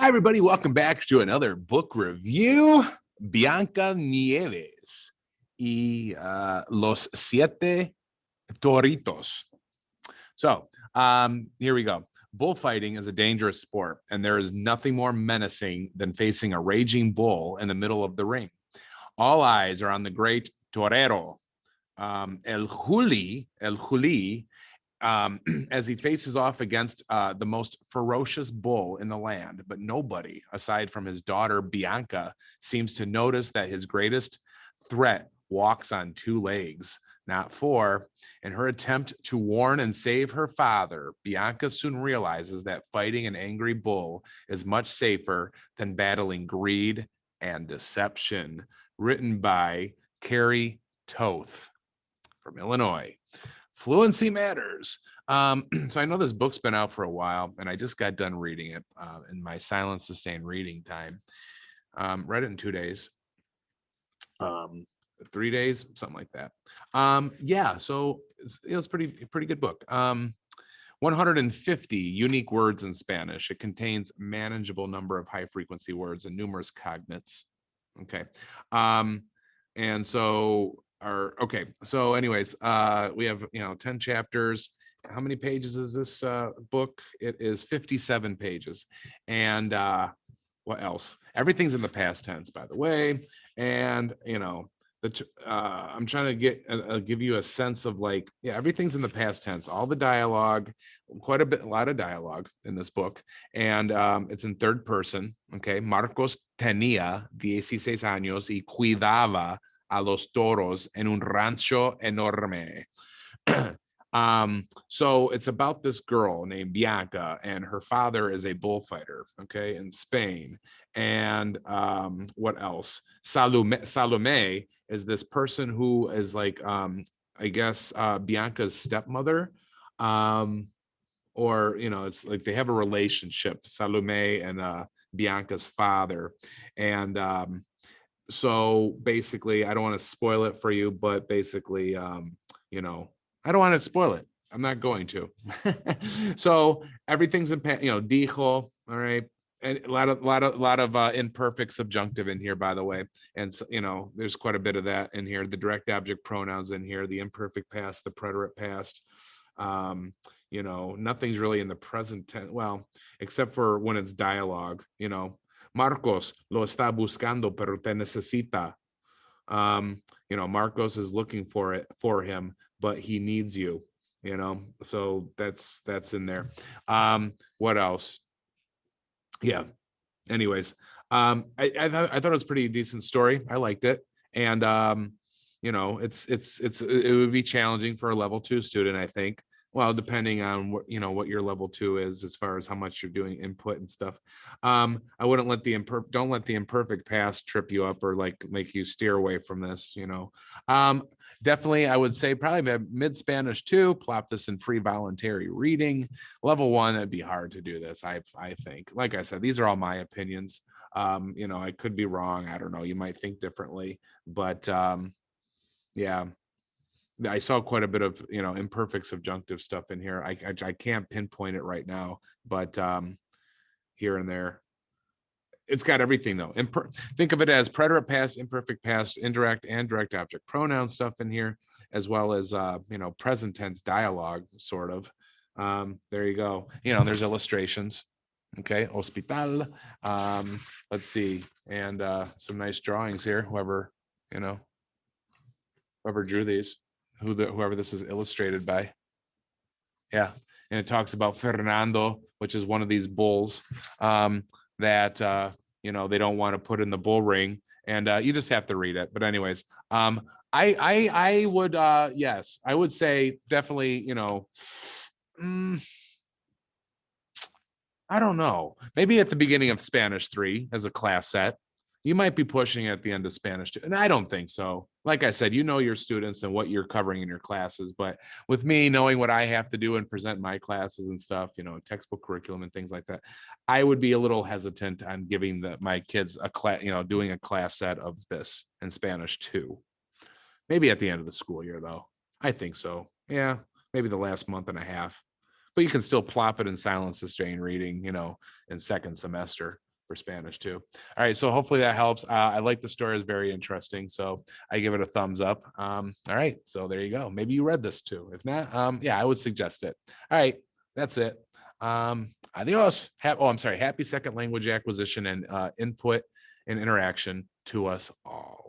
Hi, everybody. Welcome back to another book review. Bianca Nieves y Los Siete Toritos. So here we go. Bullfighting is a dangerous sport, and there is nothing more menacing than facing a raging bull in the middle of the ring. All eyes are on the great torero, El Juli, as he faces off against the most ferocious bull in the land. But nobody, aside from his daughter Bianca, seems to notice that his greatest threat walks on two legs, not four. In her attempt to warn and save her father, Bianca soon realizes that fighting an angry bull is much safer than battling greed and deception. Written by Carrie Toth from Illinois. Fluency matters. So I know this book's been out for a while, and I just got done reading it in my silent sustained reading time. Read it in 2 days, 3 days, something like that. Yeah, so it was pretty good book. 150 unique words in Spanish. It contains manageable number of high frequency words and numerous cognates. Okay, and so. Okay, so anyways, we have 10 chapters. How many pages is this book? It is 57 pages. And what else? Everything's in the past tense, by the way. And I'm trying to give you a sense of everything's in the past tense. All the dialogue, a lot of dialogue in this book, and it's in third person. Okay, Marcos tenía 16 años y cuidaba a los toros en un rancho enorme. So it's about this girl named Bianca, and her father is a bullfighter, okay, in Spain. And what else? Salome is this person who is I guess Bianca's stepmother. Or it's like they have a relationship, Salome and Bianca's father. And so basically, I don't want to spoil it for you, but basically, I don't want to spoil it. I'm not going to. So everything's in, dijo, all right, and a lot of imperfect subjunctive in here, by the way, and so, there's quite a bit of that in here. The direct object pronouns in here, the imperfect past, the preterite past. Nothing's really in the present tense. Well, except for when it's dialogue. Marcos lo está buscando, pero te necesita. Marcos is looking for him, but he needs you. So that's in there. What else? Yeah. Anyways, I thought it was a pretty decent story. I liked it, and it would be challenging for a level 2 student, I think. Well, depending on what your level 2 is as far as how much you're doing input and stuff. I wouldn't let don't let the imperfect past trip you up or make you steer away from this. Definitely, I would say probably mid Spanish 2. Plop this in free voluntary reading. Level 1, it'd be hard to do this. I think. Like I said, these are all my opinions. I could be wrong. I don't know. You might think differently, but yeah. I saw quite a bit of imperfect subjunctive stuff in here. I can't pinpoint it right now, but here and there, it's got everything though. Think of it as preterite past, imperfect past, indirect and direct object pronoun stuff in here, as well as present tense dialogue, sort of. There you go. There's illustrations. Okay, hospital. Let's see, and some nice drawings here. Whoever drew these. Whoever this is illustrated by. Yeah, and it talks about Fernando, which is one of these bulls that they don't want to put in the bull ring, and you just have to read it. But anyways, I would yes, I would say definitely I don't know, maybe at the beginning of Spanish 3 as a class set. You might be pushing at the end of Spanish 2, and I don't think so. Like I said, your students and what you're covering in your classes, but with me knowing what I have to do and present my classes and stuff, textbook curriculum and things like that, I would be a little hesitant on giving my kids a class, doing a class set of this in Spanish 2. Maybe at the end of the school year, though. I think so. Yeah, maybe the last month and a half. But you can still plop it in silent sustained reading, in second semester. for Spanish too. All right, so hopefully that helps. I like the story; it's very interesting, so I give it a thumbs up. All right, so there you go. Maybe you read this too. If not, yeah, I would suggest it. All right, that's it. Adios. I'm sorry. Happy second language acquisition and input and interaction to us all.